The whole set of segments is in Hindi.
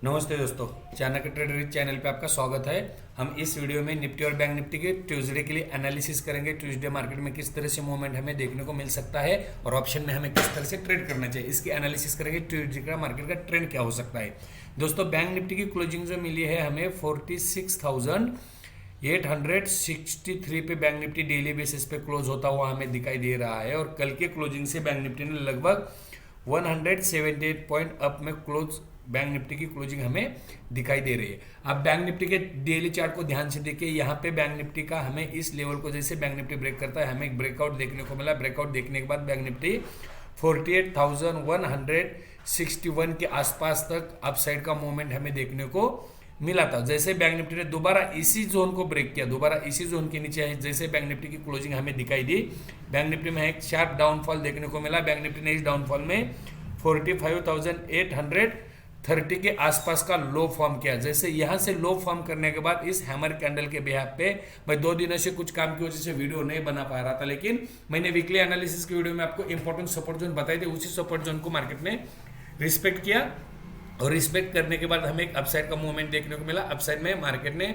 नमस्ते दोस्तों, चाणक्य ट्रेडर चैनल पे आपका स्वागत है। हम इस वीडियो में निफ्टी और बैंक निफ्टी के ट्यूसडे के लिए एनालिसिस करेंगे। ट्यूसडे मार्केट में किस तरह से मूवमेंट हमें देखने को मिल सकता है और ऑप्शन में हमें किस तरह से ट्रेड करना चाहिए, इसकी एनालिसिस करेंगे। ट्यूसडे का मार्केट का ट्रेंड क्या हो सकता है। दोस्तों, बैंक निफ्टी की क्लोजिंग जो मिली है हमें 46,863 पे बैंक निफ्टी डेली बेसिस पे क्लोज होता हुआ हमें दिखाई दे रहा है और कल के क्लोजिंग से बैंक निफ्टी ने लगभग 178 पॉइंट अप में क्लोज बैंक निफ्टी की क्लोजिंग हमें दिखाई दे रही है। अब बैंक निफ्टी के डेली चार्ट को ध्यान से देखिए। यहाँ पे बैंक निफ्टी का हमें इस लेवल को जैसे बैंक निफ्टी ब्रेक करता है हमें एक ब्रेकआउट देखने को मिला। ब्रेकआउट देखने के बाद बैंक निफ्टी 48,161 के आसपास तक अपसाइड का मूवमेंट हमें देखने को मिला था। जैसे बैंक निफ्टी ने दोबारा इसी जोन को ब्रेक किया, दोबारा इसी जोन के नीचे जैसे बैंक निफ्टी की क्लोजिंग हमें दिखाई दी, बैंक निफ्टी में एक शार्प डाउनफॉल देखने को मिला। बैंक निफ्टी ने इस डाउनफॉल में 45,830 के आसपास का लो फॉर्म किया। जैसे यहां से लो फॉर्म करने के बाद इस हैमर कैंडल के बिहाफ पे मैं 2 दिनों से कुछ काम की वजह से वीडियो नहीं बना पा रहा था, लेकिन मैंने वीकली एनालिसिस की वीडियो में आपको इंपॉर्टेंट सपोर्ट जोन बताए थे। उसी सपोर्ट जोन को मार्केट ने रिस्पेक्ट किया और रिस्पेक्ट करने के बाद हमें एक अपसाइड का मूवमेंट देखने को मिला। अपसाइड में मार्केट ने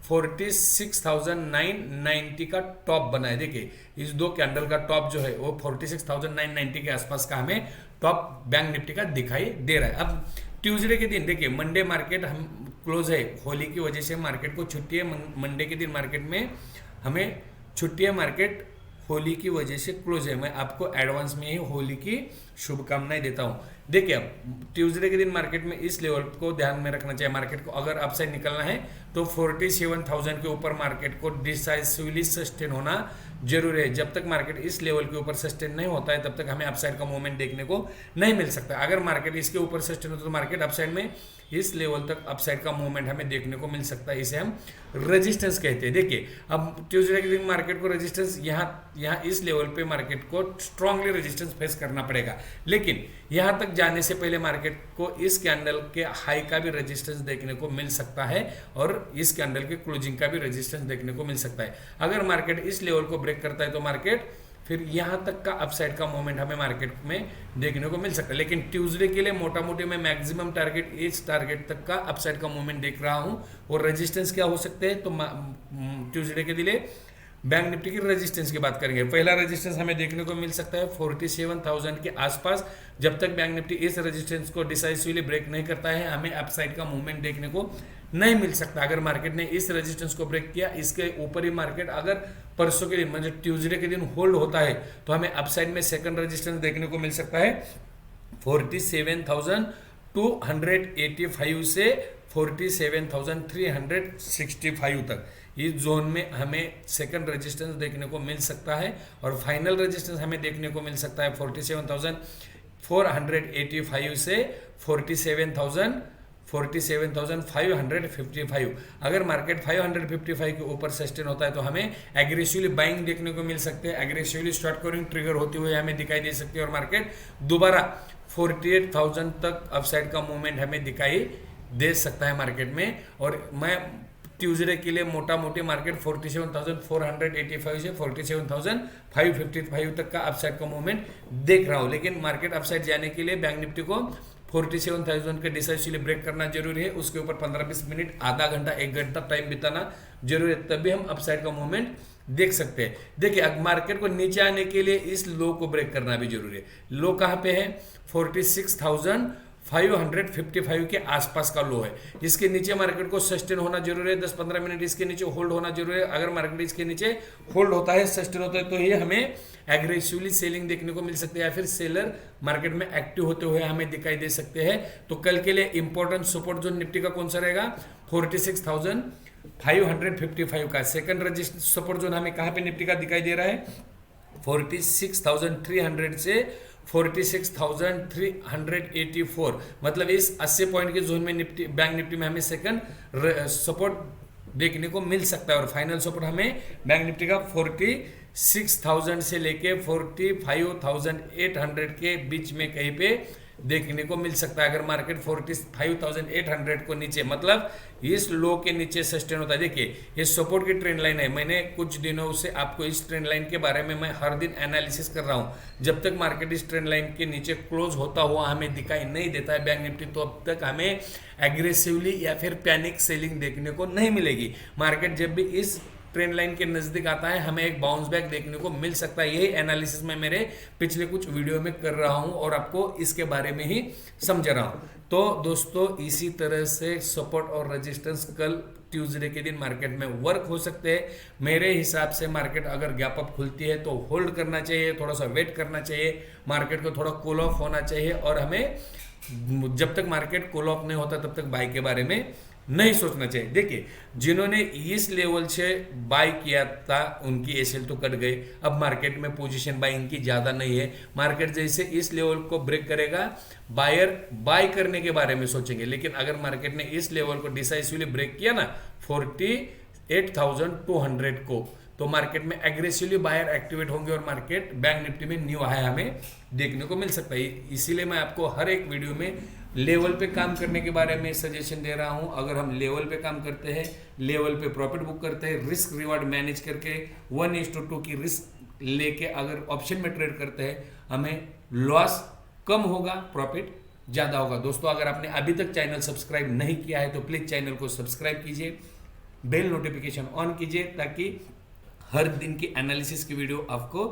46,990 का टॉप बनाया। देखिए इस दो कैंडल का टॉप जो है वो 46,990 के आसपास का हमें टॉप बैंक निफ्टी का दिखाई दे रहा है। अब ट्यूसडे के दिन देखिए, मंडे मार्केट हम क्लोज है, होली की वजह से मार्केट को छुट्टी है। मंडे के दिन मार्केट में हमें छुट्टी है, मार्केट होली की वजह से क्लोज है। मैं आपको एडवांस में ही होली की शुभकामनाएं देता हूं। देखिए अब ट्यूसडे के दिन मार्केट में इस लेवल को ध्यान में रखना चाहिए। मार्केट को अगर अपसाइड निकलना है तो 47,000 के ऊपर मार्केट को डिसाइसिवली सस्टेन होना जरूरी है। जब तक मार्केट इस लेवल के ऊपर सस्टेन नहीं होता है तब तक हमें अपसाइड का मूवमेंट देखने को नहीं मिल सकता। अगर मार्केट इसके ऊपर सस्टेन होता है तो मार्केट अपसाइड में इस लेवल तक अपसाइड का मूवमेंट हमें देखने को मिल सकता है। इसे हम रेजिस्टेंस कहते हैं। देखिए अब ट्यूसडे के दिन मार्केट को रेजिस्टेंस यहाँ इस लेवल पे मार्केट को स्ट्रांगली रेजिस्टेंस फेस करना पड़ेगा, लेकिन यहाँ तक जाने से पहले मार्केट को इस कैंडल के हाई का भी रेजिस्टेंस देखने को मिल सकता है और इस कैंडल के क्लोजिंग का भी रेजिस्टेंस देखने को मिल सकता है। अगर मार्केट इस लेवल को ब्रेक करता है तो मार्केट फिर यहां तक का अपसाइड का मूवमेंट हमें मार्केट में देखने को मिल सकता है। लेकिन ट्यूसडे के लिए मोटा मोटी मैं मैक्सिमम टारगेट इस टारगेट तक का अपसाइड का मूवमेंट देख रहा हूं। और रेजिस्टेंस क्या हो सकते हैं तो ट्यूसडे के लिए बैंक निफ्टी की रेजिस्टेंस की बात करेंगे। पहला रेजिस्टेंस हमें देखने को मिल सकता है 47,000 के आसपास। जब तक बैंक निफ्टी इस रेजिस्टेंस को डिसाइसिवली ब्रेक नहीं करता है हमें अपसाइड का मूवमेंट देखने को नहीं मिल सकता। अगर मार्केट ने इस रेजिस्टेंस को ब्रेक किया, इसके ऊपर ही मार्केट अगर परसों के दिन मतलब ट्यूसडे के दिन होल्ड होता है तो हमें अपसाइड में सेकंड रेजिस्टेंस देखने को मिल सकता है 47,285 से 47,365 तक। इस जोन में हमें सेकंड रेजिस्टेंस देखने को मिल सकता है और फाइनल रेजिस्टेंस हमें देखने को मिल सकता है 47,485 से 47,555। अगर मार्केट 555 के ऊपर सस्टेन होता है तो हमें एग्रेसिवली बाइंग देखने को मिल सकते हैं, एग्रेसिवली शॉर्ट कवरिंग ट्रिगर होते हुए हमें दिखाई दे सकती है और मार्केट दोबारा 48,000 तक अपसाइड का मूवमेंट हमें दिखाई दे सकता है मार्केट में। और मैं ट्यूसडे के लिए मोटा मोटी मार्केट 47,485 से 47,555 तक का अपसाइड का मूवमेंट देख रहा हूं। लेकिन मार्केट अपसाइड जाने के लिए बैंक निफ्टी को 47,000 के डिसाइसिवली ब्रेक करना जरूरी है। उसके ऊपर 15-20 मिनट, आधा घंटा, 1 घंटा टाइम बिताना जरूरी है, तभी हम अपसाइड का मूवमेंट देख सकते हैं। देखिए अब मार्केट को नीचे आने के लिए इस लो को ब्रेक करना भी जरूरी है। लो कहां पे है 46,555 के आसपास का लो है। इसके नीचे मार्केट को सस्टेन होना जरूरी है, 10-15 मिनट इसके नीचे होल्ड होना जरूरी है। अगर मार्केट इसके नीचे होल्ड होता है, सस्टेन होता है तो ही हमें एग्रेसिवली सेलिंग देखने को मिल सकती है या फिर सेलर मार्केट में एक्टिव होते हुए हमें दिखाई दे सकते हैं। तो कल के लिए इंपॉर्टेंट सपोर्ट जोन निफ्टी का कौन सा रहेगा 46,555 का। सेकंड रजिस्टर सपोर्ट जोन हमें कहां पे निफ्टी का दिखाई दे रहा है 46,300 से 46,384। मतलब इस 80 पॉइंट के जोन में निफ्टी बैंक निफ्टी में हमें सेकंड सपोर्ट देखने को मिल सकता है और फाइनल सपोर्ट हमें बैंक निफ्टी का 46,000 से लेके 45,800 के बीच में कहीं पे देखने को मिल सकता है। अगर मार्केट 45,800 को नीचे, मतलब इस लो के नीचे सस्टेन होता है। देखिए ये सपोर्ट की ट्रेंड लाइन है, मैंने कुछ दिनों से आपको इस ट्रेंड लाइन के बारे में मैं हर दिन एनालिसिस कर रहा हूं। जब तक मार्केट इस ट्रेंड लाइन के नीचे क्लोज होता हुआ हमें दिखाई नहीं देता है बैंक निफ्टी, तो अब तक हमें एग्रेसिवली या फिर पैनिक सेलिंग देखने को नहीं मिलेगी। मार्केट जब भी इस ट्रेंड लाइन के नजदीक आता है हमें एक बाउंस बैक देखने को मिल सकता है। यही एनालिसिस मैं मेरे पिछले कुछ वीडियो में कर रहा हूं और आपको इसके बारे में ही समझा रहा हूं। तो दोस्तों इसी तरह से सपोर्ट और रेजिस्टेंस कल ट्यूसडे के दिन मार्केट में वर्क हो सकते हैं। मेरे हिसाब से मार्केट अगर गैप अप खुलती है तो होल्ड करना चाहिए, थोड़ा सा वेट करना चाहिए, मार्केट को थोड़ा कूल ऑफ होना चाहिए और हमें जब तक मार्केट कूल ऑफ नहीं होता तब तक बाय के बारे में नहीं सोचना चाहिए। देखिए जिन्होंने इस लेवल से बाय किया था उनकी एसएल तो कट गए, अब मार्केट में पोजीशन बाइंग की ज्यादा नहीं है। मार्केट जैसे इस लेवल को ब्रेक करेगा बायर बाय करने के बारे में सोचेंगे, लेकिन अगर मार्केट ने इस लेवल को डिसाइसिवली ब्रेक किया ना 48,200 को, तो मार्केट में एग्रेसिवली बायर एक्टिवेट होंगे और मार्केट बैंक निफ्टी में न्यू हाई हमें देखने को मिल सकता है। इसीलिए मैं आपको हर एक वीडियो में लेवल पे काम करने के बारे में सजेशन दे रहा हूं। अगर हम लेवल पे काम करते हैं, लेवल पे प्रॉफिट बुक करते हैं, रिस्क रिवार्ड मैनेज करके 1:2 की रिस्क लेके अगर ऑप्शन में ट्रेड करते हैं, हमें लॉस कम होगा, प्रॉफिट ज्यादा होगा। दोस्तों अगर आपने अभी तक चैनल सब्सक्राइब नहीं किया है तो प्लीज चैनल को सब्सक्राइब कीजिए, बेल नोटिफिकेशन ऑन कीजिए ताकि हर दिन की एनालिसिस की वीडियो आपको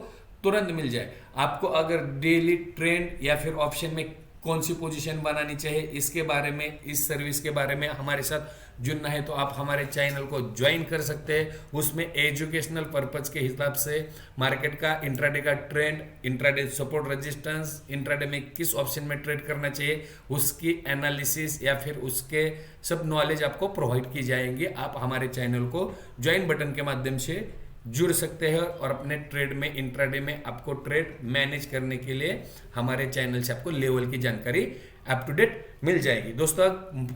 तुरंत मिल जाए। आपको अगर डेली ट्रेंड या फिर ऑप्शन में कौन सी पोजीशन बनानी चाहिए इसके बारे में, इस सर्विस के बारे में हमारे साथ जुड़ना है तो आप हमारे चैनल को ज्वाइन कर सकते हैं। उसमें एजुकेशनल पर्पज के हिसाब से मार्केट का इंट्राडे का trend, intraday support resistance, intraday में किस ऑप्शन में ट्रेड करना चाहिए उसकी एनालिसिस या फिर उसके सब नॉलेज आपको प्रोवाइड की जाएंगे। आप हमारे चैनल को ज्वाइन बटन के माध्यम से जुड़ सकते हैं और अपने ट्रेड में, इंट्राडे में आपको ट्रेड मैनेज करने के लिए हमारे चैनल से आपको लेवल की जानकारी अप टू डेट मिल जाएगी। दोस्तों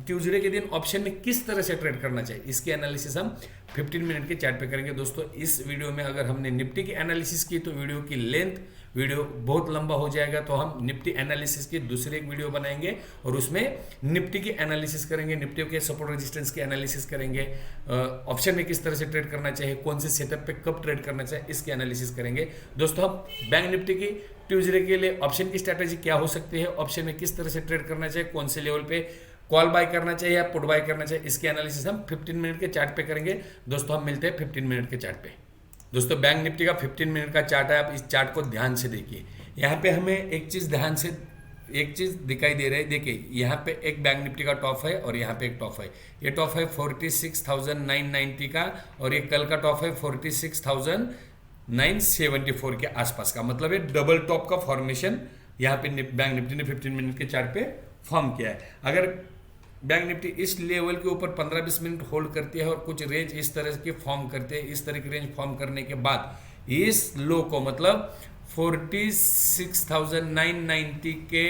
ट्यूसडे के दिन ऑप्शन में किस तरह से ट्रेड करना चाहिए इसकी एनालिसिस हम 15 मिनट के चार्ट पे करेंगे। दोस्तों इस वीडियो में अगर हमने निफ्टी की एनालिसिस की तो वीडियो की लेंथ वीडियो बहुत लंबा हो जाएगा, तो हम निफ्टी एनालिसिस की दूसरी एक वीडियो बनाएंगे और उसमें निफ्टी की एनालिसिस करेंगे, निफ्टी के सपोर्ट रेजिस्टेंस की एनालिसिस करेंगे, ऑप्शन में किस तरह से ट्रेड करना चाहिए, कौन से सेटअप पे कब ट्रेड करना चाहिए इसकी एनालिसिस करेंगे। दोस्तों हम बैंक निफ्टी की ट्यूसडे के लिए ऑप्शन की स्ट्रैटेजी क्या हो सकती है, ऑप्शन में किस तरह से ट्रेड करना चाहिए, कौन से लेवल पे कॉल बाय करना चाहिए या पुट बाय करना चाहिए, इसकी एनालिसिस हम 15 मिनट के चार्ट पे करेंगे। दोस्तों हम मिलते हैं 15 मिनट के चार्ट पे। दोस्तों बैंक निफ्टी का 15 मिनट का चार्ट है, आप इस चार्ट को ध्यान से देखिए। यहाँ पे हमें एक चीज दिखाई दे रही है। देखिए यहाँ पे एक बैंक निफ्टी का टॉप है और यहाँ पे एक टॉप है। ये टॉप है 46,990 का और ये कल का टॉप है 46,974 के आसपास का, मतलब ये डबल टॉप का फॉर्मेशन यहाँ पे बैंक निफ्टी ने 15 मिनट के चार्ट पे फॉर्म किया है। अगर बैंक निफ्टी इस लेवल के ऊपर 15-20 मिनट होल्ड करती है और कुछ रेंज इस तरह की फॉर्म करते हैं, इस तरह की रेंज फॉर्म करने के बाद इस लो को, मतलब 46,990 के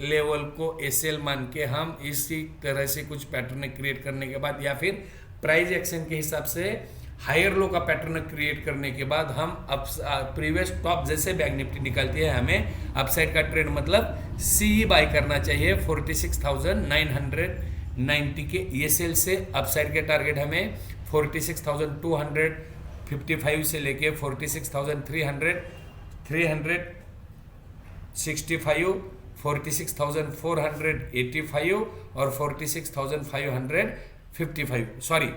लेवल को एसएल मान के हम इसी तरह से कुछ पैटर्न क्रिएट करने के बाद या फिर प्राइस एक्शन के हिसाब से हायर लो का पैटर्न क्रिएट करने के बाद हम प्रीवियस टॉप जैसे बैंक निफ्टी निकलती है हमें अपसाइड का ट्रेड मतलब सी बाय करना चाहिए 46,990 के एसएल से। अपसाइड के टारगेट हमें 46,255 से लेके 46,300, 365, 46,485 और 47,255, 47,255,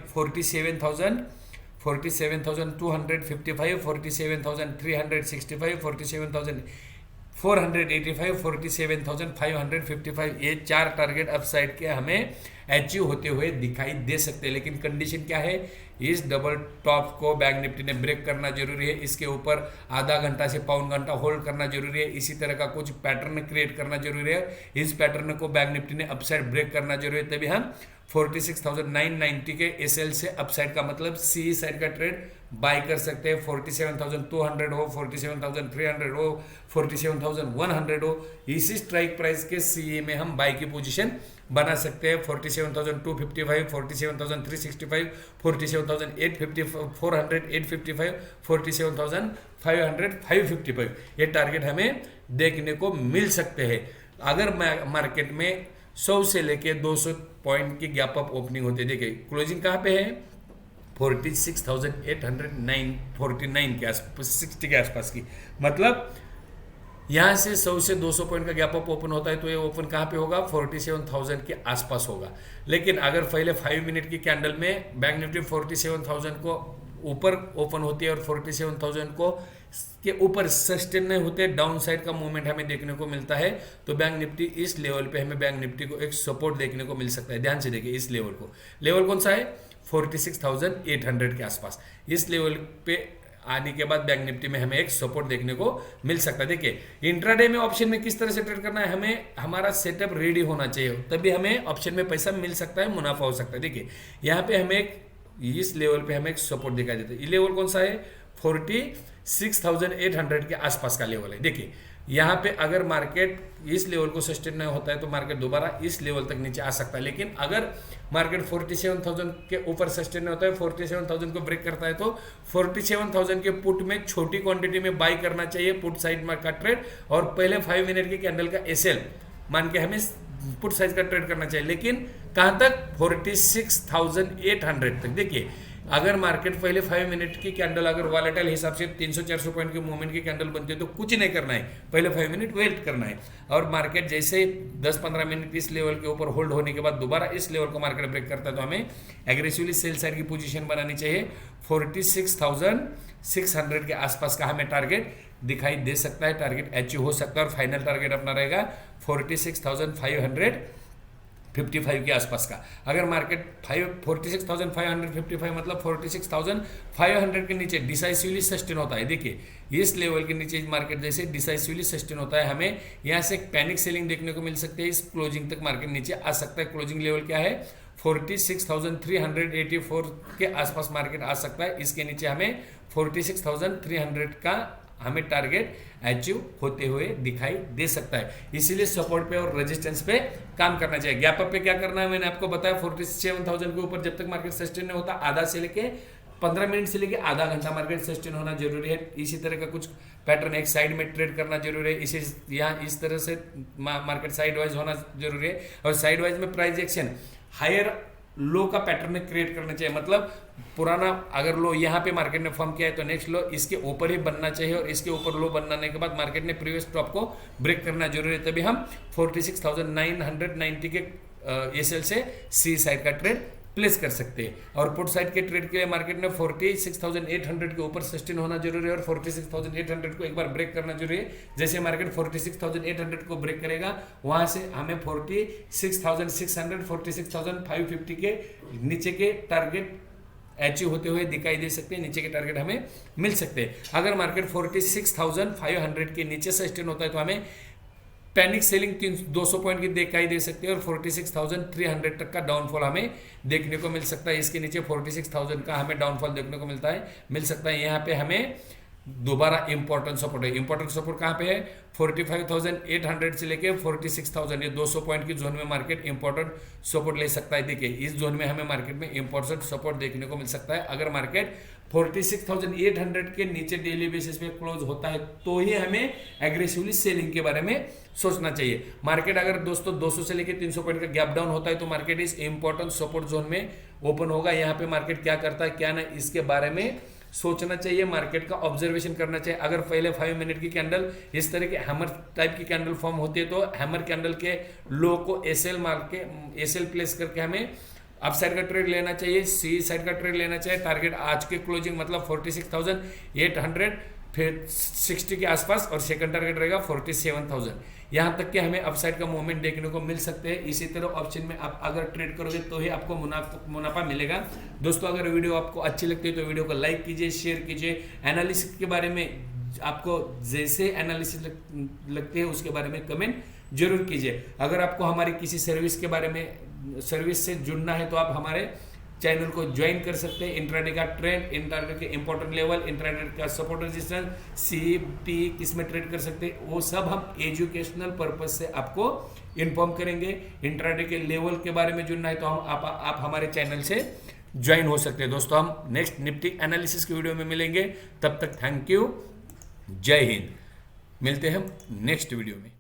47,365, 47,485, 47,555, ये 4 टारगेट अपसाइड के हमें अचीव होते हुए दिखाई दे सकते हैं। लेकिन कंडीशन क्या है, इस डबल टॉप को बैंक निफ्टी ने ब्रेक करना जरूरी है, इसके ऊपर आधा घंटा से पौन घंटा होल्ड करना जरूरी है, इसी तरह का कुछ पैटर्न क्रिएट करना जरूरी है। इस पैटर्न को बैंक निफ्टी ने अपसाइड ब्रेक करना जरूरी है, तभी हम 46,990 के एसएल से अपसाइड का मतलब सी साइड का ट्रेड बाय कर सकते हैं। 47,200 हो, 47,300 हो, 47,100 हो, इसी स्ट्राइक प्राइस के सीए में हम बाय की पोजीशन बना सकते हैं। 47,255, 47,365, 47,855, 400, 855, 47,500, 555 ये टारगेट हमें देखने को मिल सकते हैं। अगर मार्केट में 100 से लेके 200 पॉइंट की गैप अप ओपनिंग होती है, देखिए क्लोजिंग कहाँ पे है 46,849 के आसपास, 60 के आसपास की, मतलब यहाँ से 100 से 200 पॉइंट का गैप अप ओपन होता है तो ये ओपन कहाँ पे होगा 47,000 के आसपास होगा। लेकिन अगर पहले 5 मिनट की कैंडल में बैंक निफ्टी 47,000 को ऊपर ओपन होती है और 47,000 को के ऊपर सस्टेन नहीं होते, डाउन साइड का मूवमेंट हमें देखने को मिलता है, तो बैंक निफ्टी इस लेवल पे हमें बैंक निफ्टी को एक सपोर्ट देखने को मिल सकता है। ध्यान से देखिए इस लेवल को, लेवल कौन सा है 46,800 के आसपास, इस लेवल पे आने के बाद बैंक निफ्टी में हमें एक सपोर्ट देखने को मिल सकता है। देखिए इंट्राडे में ऑप्शन में किस तरह से ट्रेड करना है, हमें हमारा सेटअप रेडी होना चाहिए, तभी हमें ऑप्शन में पैसा मिल सकता है, मुनाफा हो सकता है। देखिए यहाँ पे हमें इस लेवल पे हमें एक सपोर्ट दिखाई देता है, ये लेवल कौन सा है 46,800 के आसपास का लेवल है। देखिए यहाँ पे अगर मार्केट इस लेवल को सस्टेन नहीं होता है तो मार्केट दोबारा इस लेवल तक नीचे आ सकता है, लेकिन अगर मार्केट 47,000 के ऊपर सस्टेन नहीं होता है, 47,000 को ब्रेक करता है तो 47,000 के पुट में छोटी क्वांटिटी में बाई करना चाहिए, पुट साइड का ट्रेड, और पहले 5 मिनट की कैंडल का एसएल मान के हमें पुट साइज का ट्रेड करना चाहिए, लेकिन कहां तक 46,800 तक। देखिए अगर मार्केट पहले 5 मिनट की कैंडल अगर वॉलेटाइल हिसाब से 300-400 पॉइंट की मूवमेंट की कैंडल बनती है तो कुछ नहीं करना है, पहले 5 मिनट वेट करना है, और मार्केट जैसे 10-15 मिनट इस लेवल के ऊपर होल्ड होने के बाद दोबारा इस लेवल को मार्केट ब्रेक करता है तो हमें एग्रेसिवली सेल साइड की पोजीशन बनानी चाहिए। 46,600 के आसपास का हमें टारगेट दिखाई दे सकता है, टारगेट अचीव हो सकता है, और फाइनल टारगेट अपना रहेगा 46,555 के आसपास का। अगर मार्केट 46,555 मतलब 46,500 के नीचे डिसाइसिवली सस्टेन होता है, देखिए इस लेवल के नीचे मार्केट जैसे डिसाइसिवली सस्टेन होता है, हमें यहाँ से पैनिक सेलिंग देखने को मिल सकती है, इस क्लोजिंग तक मार्केट नीचे आ सकता है। क्लोजिंग लेवल क्या है 46,384 के आसपास मार्केट आ सकता है, इसके नीचे हमें 46,300 का हमें टारगेट अचीव होते हुए दिखाई दे सकता है, इसीलिए सपोर्ट पे और रेजिस्टेंस पे काम करना चाहिए। गैप अप पे क्या करना है मैंने आपको बताया, 47,000 के ऊपर जब तक मार्केट सस्टेन नहीं होता आधा से लेके 15 मिनट से लेके आधा घंटा मार्केट सस्टेन होना जरूरी है। इसी तरह का कुछ पैटर्न एक साइड में ट्रेड करना जरूरी है, इसी यहाँ इस तरह से मार्केट साइड वाइज होना जरूरी है, और साइड वाइज में प्राइस एक्शन हायर लो का पैटर्न क्रिएट करना चाहिए, मतलब पुराना अगर लो यहाँ पे मार्केट ने फॉर्म किया है तो नेक्स्ट लो इसके ऊपर ही बनना चाहिए, और इसके ऊपर लो बनने के बाद मार्केट ने प्रीवियस टॉप को ब्रेक करना जरूरी है, तभी हम 46,990 के एसएल से सी साइड का ट्रेड प्लेस कर सकते हैं। और पुट साइड के ट्रेड के लिए मार्केट में 46,800 के ऊपर सस्टेन होना जरूरी है, और 46,800 को एक बार ब्रेक करना जरूरी है। जैसे मार्केट 46,800 को ब्रेक करेगा वहां से हमें 46,600 46,550 के नीचे के टारगेट अचीव होते हुए दिखाई दे सकते हैं, नीचे के टारगेट हमें मिल सकते हैं। अगर मार्केट 46,500 के नीचे सस्टेन होता है तो हमें पैनिक सेलिंग 200 पॉइंट की दिखाई दे सकती है, और 46,300 तक का डाउनफॉल हमें देखने को मिल सकता है। इसके नीचे 46,000 का हमें डाउनफॉल देखने को मिल सकता है। यहाँ पे हमें दोबारा इंपॉर्टेंट सपोर्ट है, इंपॉर्टेंट सपोर्ट कहाँ पे है 45,800 से लेके 46,000, ये 200 पॉइंट की जोन में मार्केट इंपॉर्टेंट सपोर्ट ले सकता है। देखिए इस जोन में हमें मार्केट में इंपॉर्टेंट सपोर्ट देखने को मिल सकता है। अगर मार्केट 46,800 के नीचे डेली बेसिस पे क्लोज होता है तो ही हमें एग्रेसिवली सेलिंग के बारे में सोचना चाहिए। मार्केट अगर दोस्तों 200 से लेके 300 पॉइंट का गैप डाउन होता है तो मार्केट इस इंपॉर्टेंट सपोर्ट जोन में ओपन होगा। यहाँ पे मार्केट क्या करता है क्या ना, इसके बारे में सोचना चाहिए, मार्केट का ऑब्जर्वेशन करना चाहिए। अगर पहले 5 मिनट की कैंडल इस तरह के हैमर टाइप की कैंडल फॉर्म होती है तो हैमर कैंडल के लो को एसएल मार के एसएल प्लेस करके हमें अप साइड का ट्रेड लेना चाहिए, सी साइड का ट्रेड लेना चाहिए। टारगेट आज के क्लोजिंग मतलब 46,800 फिर 60 के आसपास, और सेकंड टारगेट रहेगा 47,000। यहाँ तक कि हमें अपसाइड का मूवमेंट देखने को मिल सकते हैं। इसी तरह ऑप्शन में आप अगर ट्रेड करोगे तो ही आपको मुनाफा मिलेगा। दोस्तों अगर वीडियो आपको अच्छी लगती है तो वीडियो को लाइक कीजिए, शेयर कीजिए। एनालिसिस के बारे में आपको जैसे एनालिसिस लगती है उसके बारे में कमेंट जरूर कीजिए। अगर आपको हमारी किसी सर्विस के बारे में सर्विस से जुड़ना है तो आप हमारे चैनल को ज्वाइन कर सकते हैं। इंट्राडे का ट्रेंड, इंट्राडे के इंपॉर्टेंट लेवल, इंट्राडे का सपोर्ट रेजिस्टेंस, CP किस में ट्रेड कर सकते हैं, वो सब हम एजुकेशनल पर्पज से आपको इन्फॉर्म करेंगे। इंट्राडे के लेवल के बारे में जुड़ना है तो आप हमारे चैनल से ज्वाइन हो सकते हैं। दोस्तों हम नेक्स्ट निफ्टी एनालिसिस की वीडियो में मिलेंगे, तब तक थैंक यू, जय हिंद। मिलते हैं हम नेक्स्ट वीडियो में।